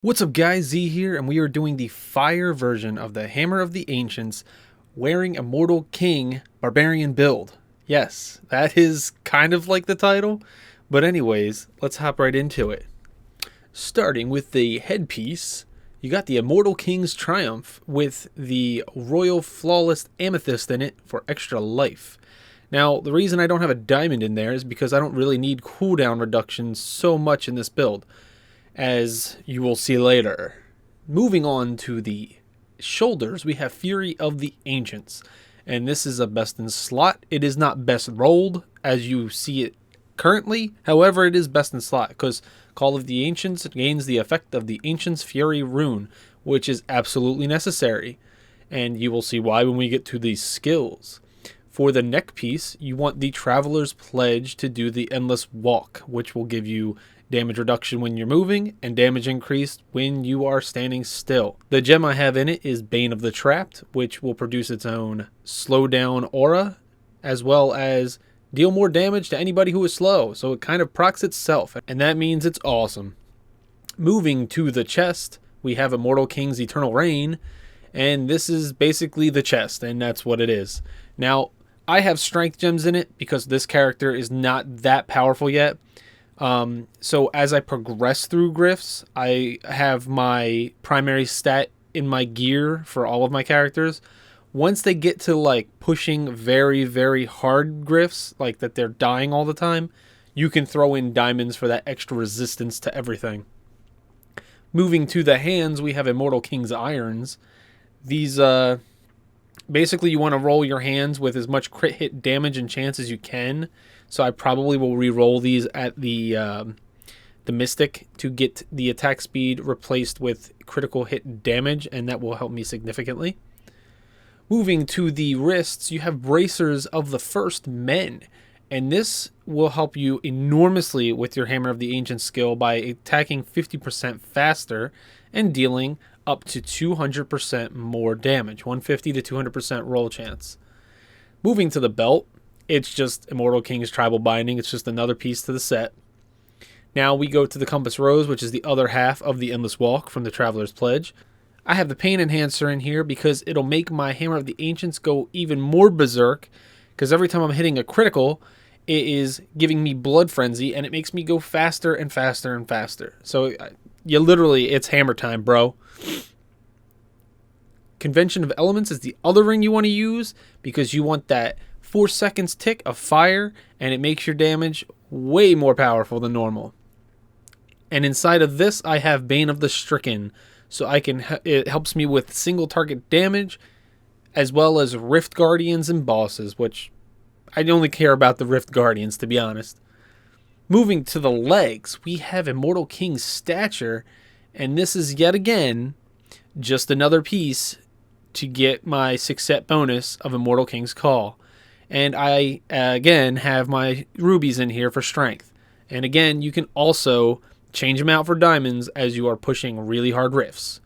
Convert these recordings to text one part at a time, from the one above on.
What's up guys, Z here, and we are doing the fire version of the Hammer of the Ancients wearing Immortal King Barbarian build. Yes, that is kind of like the title, but anyways, let's hop right into it. Starting with the headpiece, you got the Immortal King's Triumph with the Royal Flawless Amethyst in it for extra life. Now, the reason I don't have a diamond in there is because I don't really need cooldown reduction so much in this build, as you will see later. Moving on to the shoulders, we have Fury of the Ancients, and this is a best in slot. It is not best rolled as you see it currently, however it is best in slot because Call of the Ancients gains the effect of the Ancients Fury rune, which is absolutely necessary, and you will see why when we get to these skills. For the neck piece, you want the Traveler's Pledge to do the Endless Walk, which will give you damage reduction when you're moving, and damage increased when you are standing still. The gem I have in it is Bane of the Trapped, which will produce its own slowdown aura, as well as deal more damage to anybody who is slow, so it kind of procs itself, and that means it's awesome. Moving to the chest, we have Immortal King's Eternal Reign, and this is basically the chest, and that's what it is. Now, I have strength gems in it because this character is not that powerful yet. So as I progress through Gryphs, I have my primary stat in my gear for all of my characters. Once they get to like pushing very, very hard Gryphs, like that they're dying all the time, you can throw in diamonds for that extra resistance to everything. Moving to the hands, we have Immortal King's Irons. These, basically you want to roll your hands with as much crit hit damage and chance as you can. So I probably will re-roll these at the Mystic to get the attack speed replaced with critical hit damage, and that will help me significantly. Moving to the wrists, you have Bracers of the First Men, and this will help you enormously with your Hammer of the Ancient skill by attacking 50% faster and dealing up to 200% more damage, 150 to 200% roll chance. Moving to the belt, it's just Immortal King's Tribal Binding. It's just another piece to the set. Now we go to the Compass Rose, which is the other half of the Endless Walk from the Traveler's Pledge. I have the Pain Enhancer in here because it'll make my Hammer of the Ancients go even more berserk, because every time I'm hitting a critical, it is giving me Blood Frenzy, and it makes me go faster and faster and faster. So it's hammer time, bro. Convention of Elements is the other ring you want to use because you want that 4 seconds tick of fire, and it makes your damage way more powerful than normal. And inside of this, I have Bane of the Stricken, so it helps me with single target damage, as well as Rift Guardians and bosses, which I only care about the Rift Guardians, to be honest. Moving to the legs, we have Immortal King's Stature, and this is yet again just another piece to get my 6-set bonus of Immortal King's Call. And I, again, have my rubies in here for strength. And again, you can also change them out for diamonds as you are pushing really hard riffs.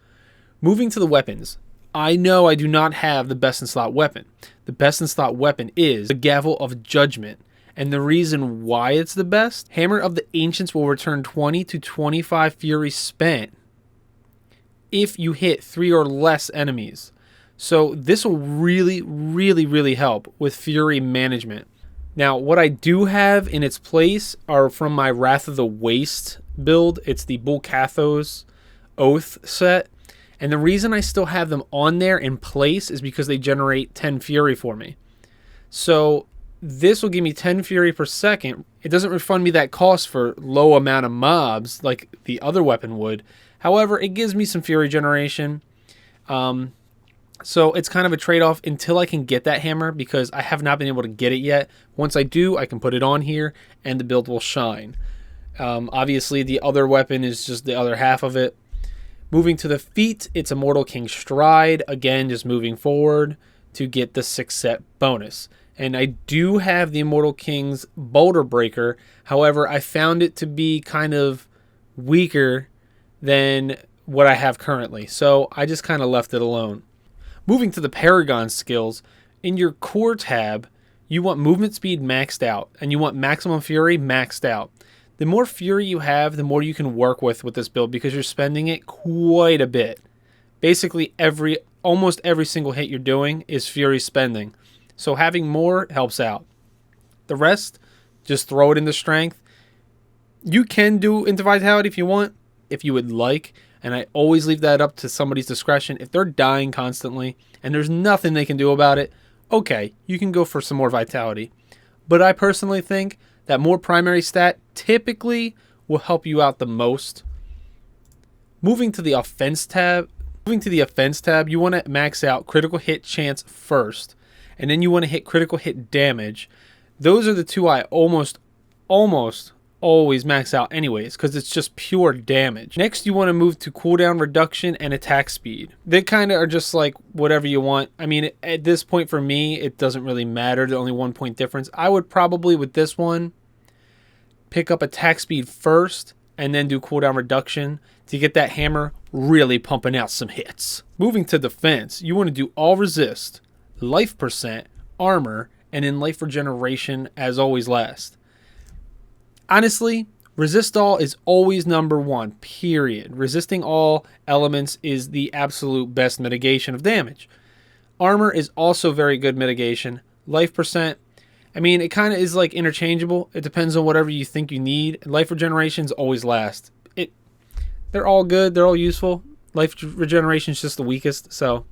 Moving to the weapons. I know I do not have the best in slot weapon. The best in slot weapon is the Gavel of Judgment. And the reason why it's the best, Hammer of the Ancients will return 20 to 25 Fury spent if you hit 3 or less enemies. So this will really, really, really help with Fury management. Now, what I do have in its place are from my Wrath of the Waste build. It's the Bull Cathos Oath set. And the reason I still have them on there in place is because they generate 10 Fury for me. So this will give me 10 Fury per second. It doesn't refund me that cost for low amount of mobs like the other weapon would. However, it gives me some Fury generation. So it's kind of a trade-off until I can get that hammer because I have not been able to get it yet. Once I do, I can put it on here and the build will shine. Obviously, the other weapon is just the other half of it. Moving to the feet, it's Immortal King Stride. Again, just moving forward to get the 6-set bonus. And I do have the Immortal King's Boulder Breaker. However, I found it to be kind of weaker than what I have currently. So I just kind of left it alone. Moving to the Paragon skills, in your core tab, you want movement speed maxed out, and you want maximum fury maxed out. The more fury you have, the more you can work with this build because you're spending it quite a bit. Basically, almost every single hit you're doing is fury spending. So having more helps out. The rest, just throw it into strength. You can do into vitality if you want, if you would like. And I always leave that up to somebody's discretion. If they're dying constantly and there's nothing they can do about it, okay, you can go for some more vitality. But I personally think that more primary stat typically will help you out the most. Moving to the offense tab, you want to max out critical hit chance first, and then you want to hit critical hit damage. Those are the two I almost always max out anyways, because it's just pure damage. Next, you want to move to cooldown reduction and attack speed. They kind of are just like whatever you want. I mean, at this point for me, it doesn't really matter. There's only 1 point difference. I would probably, with this one, pick up attack speed first and then do cooldown reduction to get that hammer really pumping out some hits. Moving to defense, you want to do all resist, life percent, armor, and then life regeneration as always last. Honestly, resist all is always number one, period. Resisting all elements is the absolute best mitigation of damage. Armor is also very good mitigation. Life percent, I mean, it kind of is like interchangeable. It depends on whatever you think you need. Life regeneration is always last. They're all good. They're all useful. Life regeneration is just the weakest, so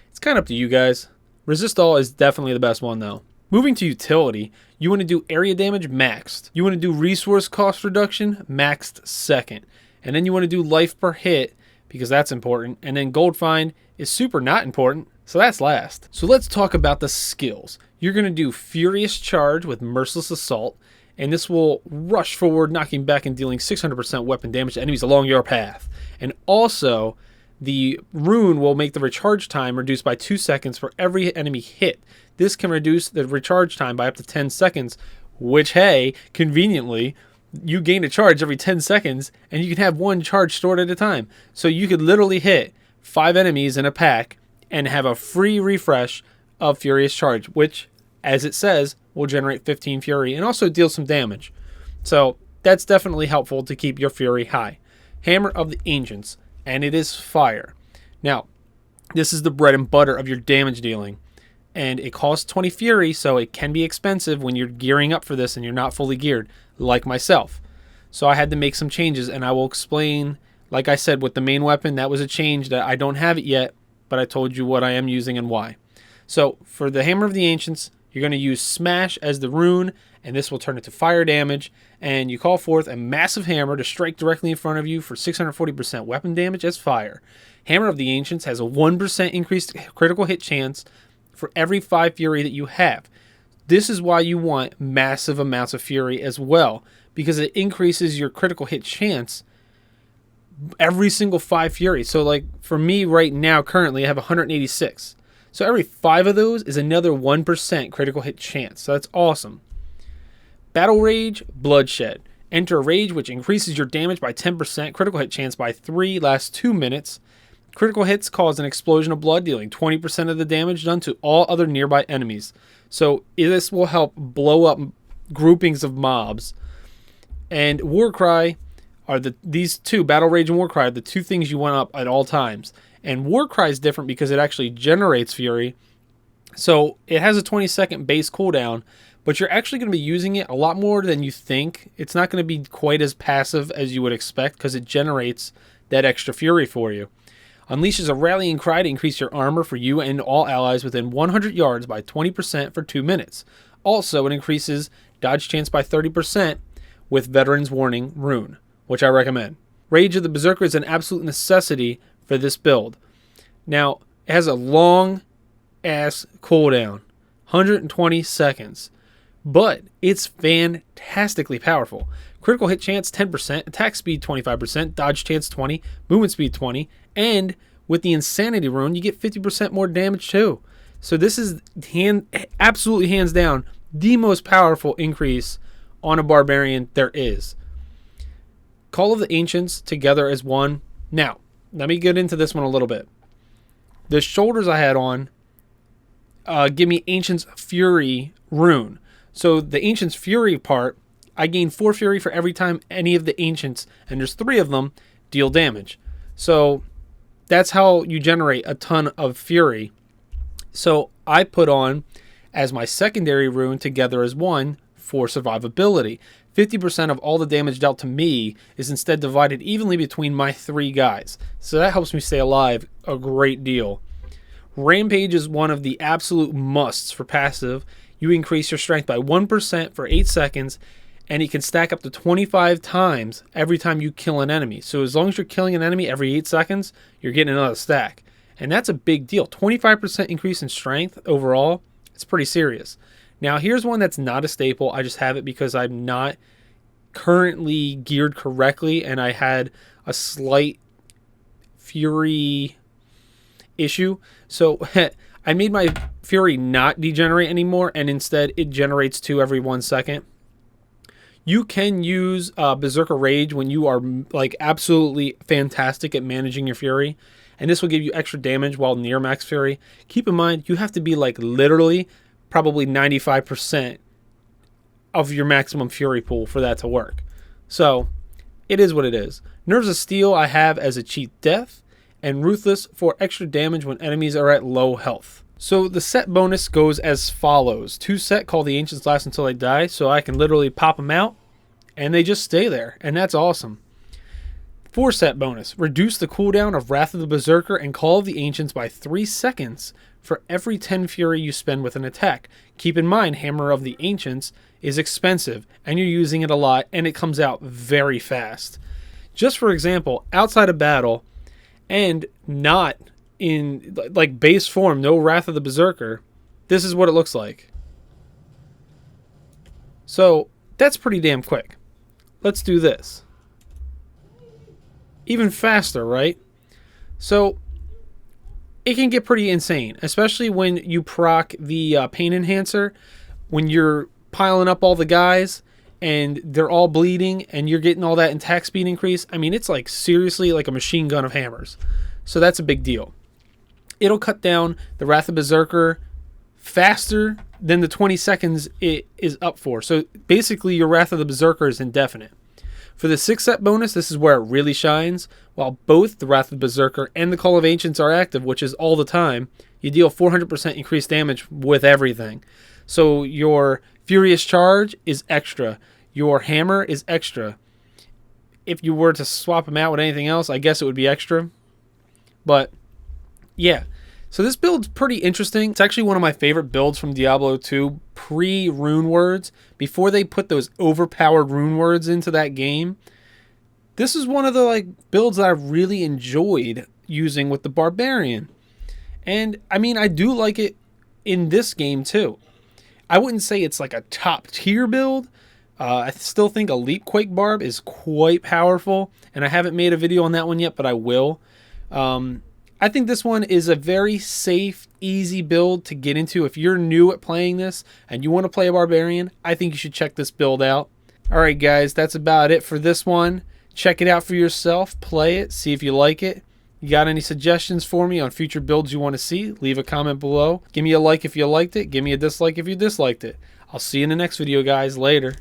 it's kind of up to you guys. Resist all is definitely the best one, though. Moving to utility, you want to do area damage maxed. You want to do resource cost reduction maxed second. And then you want to do life per hit because that's important. And then gold find is super not important, so that's last. So let's talk about the skills. You're going to do Furious Charge with Merciless Assault, and this will rush forward, knocking back and dealing 600% weapon damage to enemies along your path. And also, the rune will make the recharge time reduced by 2 seconds for every enemy hit. This can reduce the recharge time by up to 10 seconds, which, hey, conveniently, you gain a charge every 10 seconds, and you can have one charge stored at a time. So you could literally hit 5 enemies in a pack and have a free refresh of Furious Charge, which, as it says, will generate 15 Fury and also deal some damage. So that's definitely helpful to keep your Fury high. Hammer of the Ancients, and it is fire. Now, this is the bread and butter of your damage dealing, and it costs 20 Fury, so it can be expensive when you're gearing up for this and you're not fully geared, like myself. So I had to make some changes, and I will explain, like I said, with the main weapon, that was a change that I don't have it yet, but I told you what I am using and why. So for the Hammer of the Ancients, you're going to use Smash as the rune, and this will turn it to fire damage, and you call forth a massive hammer to strike directly in front of you for 640% weapon damage as fire. Hammer of the Ancients has a 1% increased critical hit chance for every 5 Fury that you have. This is why you want massive amounts of Fury as well, because it increases your critical hit chance every single 5 Fury. So like for me right now, currently I have 186. So every 5 of those is another 1% critical hit chance. So that's awesome. Battle Rage, Bloodshed. Enter a rage which increases your damage by 10%, critical hit chance by 3, lasts 2 minutes. Critical hits cause an explosion of blood, dealing 20% of the damage done to all other nearby enemies. So this will help blow up groupings of mobs. And Warcry are these two, Battle Rage and Warcry, are the two things you want up at all times. And Warcry is different because it actually generates Fury. So it has a 20-second base cooldown, but you're actually going to be using it a lot more than you think. It's not going to be quite as passive as you would expect because it generates that extra Fury for you. Unleashes a rallying cry to increase your armor for you and all allies within 100 yards by 20% for 2 minutes. Also, it increases dodge chance by 30% with Veteran's Warning rune, which I recommend. Rage of the Berserker is an absolute necessity for this build. Now, it has a long ass cooldown, 120 seconds, but it's fantastically powerful. Critical hit chance 10%, attack speed 25%, dodge chance 20, movement speed 20, and with the Insanity rune, you get 50% more damage too. So this is absolutely hands down the most powerful increase on a barbarian there is. Call of the Ancients together as one. Now, let me get into this one a little bit. The shoulders I had on give me Ancient's Fury rune. So the Ancient's Fury part I gain 4 fury for every time any of the ancients, and there's 3 of them, deal damage. So that's how you generate a ton of fury. So I put on as my secondary rune Together as One for survivability. 50% of all the damage dealt to me is instead divided evenly between my 3 guys. So that helps me stay alive a great deal. Rampage is one of the absolute musts for passive. You increase your strength by 1% for 8 seconds, and it can stack up to 25 times every time you kill an enemy. So as long as you're killing an enemy every 8 seconds, you're getting another stack. And that's a big deal. 25% increase in strength overall, it's pretty serious. Now here's one that's not a staple. I just have it because I'm not currently geared correctly, and I had a slight fury issue. So I made my fury not degenerate anymore, and instead it generates 2 every 1 second. You can use Berserker Rage when you are like absolutely fantastic at managing your fury, and this will give you extra damage while near max fury. Keep in mind, you have to be like literally probably 95% of your maximum fury pool for that to work. So it is what it is. Nerves of Steel I have as a cheat death, and Ruthless for extra damage when enemies are at low health. So the set bonus goes as follows. 2 set call the Ancients last until they die, so I can literally pop them out and they just stay there, and that's awesome. 4 set bonus. Reduce the cooldown of Wrath of the Berserker and Call of the Ancients by 3 seconds for every 10 fury you spend with an attack. Keep in mind, Hammer of the Ancients is expensive and you're using it a lot, and it comes out very fast. Just for example, outside of battle and not in like base form, no Wrath of the Berserker, this is what it looks like. So that's pretty damn quick. Let's do this. Even faster, right? So it can get pretty insane, especially when you proc the pain enhancer, when you're piling up all the guys and they're all bleeding and you're getting all that attack speed increase. I mean, it's like seriously like a machine gun of hammers. So that's a big deal. It'll cut down the Wrath of Berserker faster than the 20 seconds it is up for. So basically your Wrath of the Berserker is indefinite. For the 6 set bonus, this is where it really shines. While both the Wrath of the Berserker and the Call of Ancients are active, which is all the time, you deal 400% increased damage with everything. So your Furious Charge is extra. Your Hammer is extra. If you were to swap them out with anything else, I guess it would be extra. But yeah, so this build's pretty interesting. It's actually one of my favorite builds from Diablo 2 pre-rune words, before they put those overpowered rune words into that game. This is one of the like builds that I really enjoyed using with the Barbarian. And I mean, I do like it in this game too. I wouldn't say it's like a top tier build. I still think a Leap Quake Barb is quite powerful, and I haven't made a video on that one yet, but I will. I think this one is a very safe, easy build to get into. If you're new at playing this and you want to play a Barbarian, I think you should check this build out. Alright guys, that's about it for this one. Check it out for yourself, play it, see if you like it. You got any suggestions for me on future builds you want to see? Leave a comment below. Give me a like if you liked it. Give me a dislike if you disliked it. I'll see you in the next video, guys. Later.